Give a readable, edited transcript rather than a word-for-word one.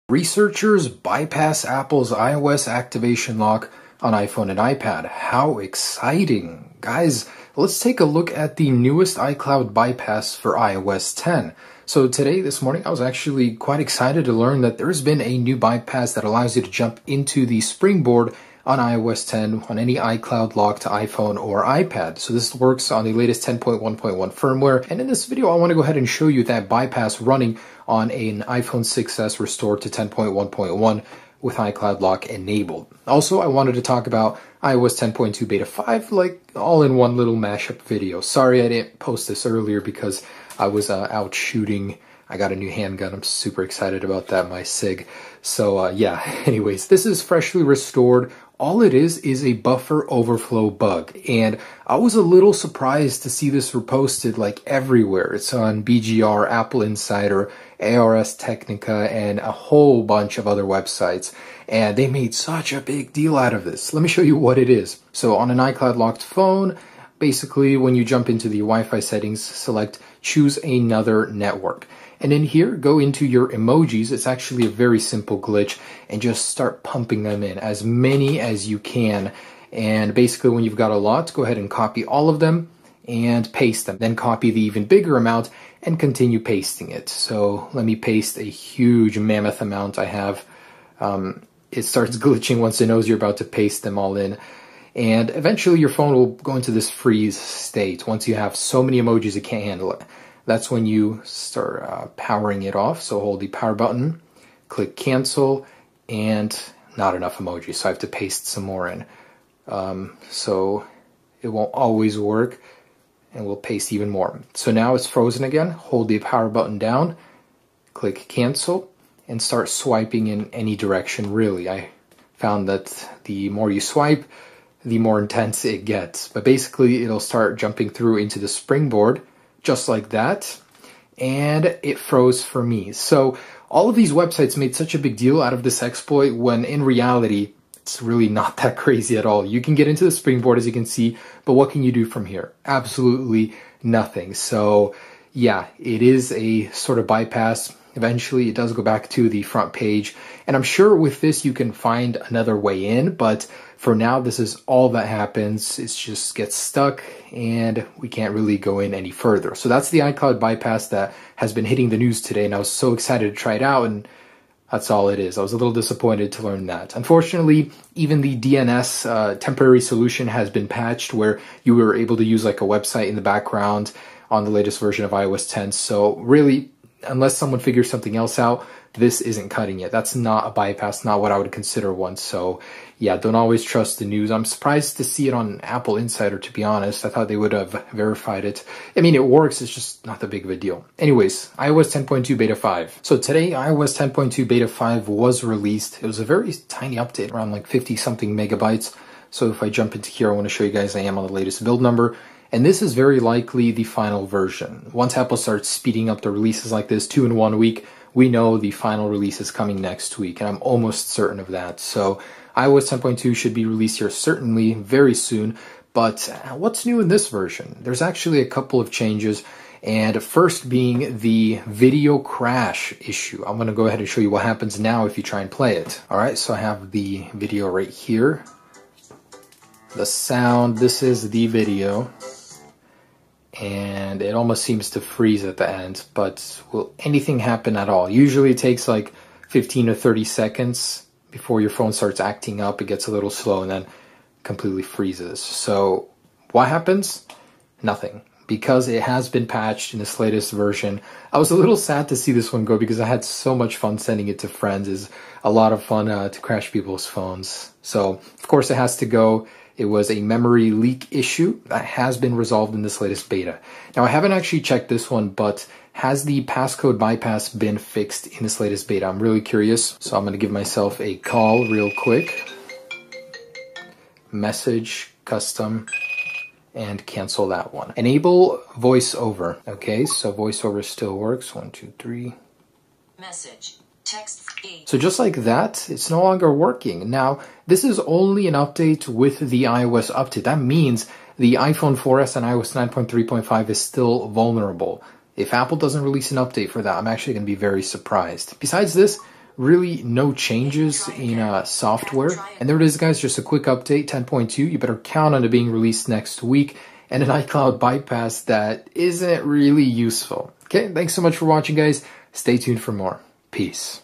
Researchers bypass Apple's iOS activation lock on iPhone and iPad. How exciting! Guys, let's take a look at the newest iCloud bypass for iOS 10. So this morning, I was actually quite excited to learn that there's been a new bypass that allows you to jump into the springboard on iOS 10 on any iCloud lock to iPhone or iPad. So this works on the latest 10.1.1 firmware. And in this video, I want to go ahead and show you that bypass running on an iPhone 6s restored to 10.1.1 with iCloud lock enabled. Also, I wanted to talk about iOS 10.2 beta 5, like all in one little mashup video. Sorry I didn't post this earlier because I was out shooting. I got a new handgun. I'm super excited about that, my SIG. So yeah, anyways, this is freshly restored. All it is a buffer overflow bug. And I was a little surprised to see this reposted like everywhere. It's on BGR, Apple Insider, ARS Technica, and a whole bunch of other websites. And they made such a big deal out of this. Let me show you what it is. So on an iCloud locked phone, basically when you jump into the Wi-Fi settings, select choose another network. And in here, go into your emojis. It's actually a very simple glitch, and just start pumping them in, as many as you can. And basically when you've got a lot, go ahead and copy all of them and paste them. Then copy the even bigger amount and continue pasting it. So let me paste a huge mammoth amount I have. It starts glitching once it knows you're about to paste them all in. And eventually your phone will go into this freeze state. Once you have so many emojis, it can't handle it. That's when you start powering it off. So hold the power button, click cancel, and not enough emojis. So I have to paste some more in. So it won't always work, and we'll paste even more. So now it's frozen again. Hold the power button down, click cancel, and start swiping in any direction, really. I found that the more you swipe, the more intense it gets. But basically, it'll start jumping through into the springboard, just like that, and it froze for me. So all of these websites made such a big deal out of this exploit when in reality, it's really not that crazy at all. You can get into the springboard, as you can see, but what can you do from here? Absolutely nothing. So yeah, it is a sort of bypass. Eventually, it does go back to the front page, and I'm sure with this you can find another way in, but for now, this is all that happens. It just gets stuck, and we can't really go in any further. So that's the iCloud bypass that has been hitting the news today, and I was so excited to try it out, and that's all it is. I was a little disappointed to learn that. Unfortunately, even the DNS temporary solution has been patched, where you were able to use like a website in the background on the latest version of iOS 10. So really, unless someone figures something else out, this isn't cutting it. That's not a bypass, not what I would consider one. So yeah, don't always trust the news. I'm surprised to see it on Apple Insider, to be honest. I thought they would have verified it. I mean, it works, it's just not that big of a deal. Anyways, iOS 10.2 Beta 5. So today, iOS 10.2 Beta 5 was released. It was a very tiny update, around like 50 something megabytes. So if I jump into here, I want to show you guys I am on the latest build number. And this is very likely the final version. Once Apple starts speeding up the releases like this, 2 in 1 week, we know the final release is coming next week, and I'm almost certain of that. So iOS 10.2 should be released here certainly very soon. But what's new in this version? There's actually a couple of changes, and first being the video crash issue. I'm going to go ahead and show you what happens now if you try and play it. All right, so I have the video right here. The sound, this is the video. And it almost seems to freeze at the end, but will anything happen at all? Usually it takes like 15 or 30 seconds before your phone starts acting up. It gets a little slow and then completely freezes. So what happens? Nothing, because it has been patched in this latest version. I was a little sad to see this one go because I had so much fun sending it to friends. It's a lot of fun to crash people's phones. So of course it has to go. It was a memory leak issue that has been resolved in this latest beta. Now, I haven't actually checked this one, but has the passcode bypass been fixed in this latest beta? I'm really curious, so I'm going to give myself a call real quick. Message, custom, and cancel that one. Enable voiceover. Okay, so voiceover still works. 1, 2, 3. Message. Text. So just like that, it's no longer working. Now, this is only an update with the iOS update. That means the iPhone 4S and iOS 9.3.5 is still vulnerable. If Apple doesn't release an update for that, I'm actually going to be very surprised. Besides this, really no changes in software. And there it is, guys, just a quick update, 10.2. You better count on it being released next week, and an iCloud bypass that isn't really useful. Okay, thanks so much for watching, guys. Stay tuned for more. Peace.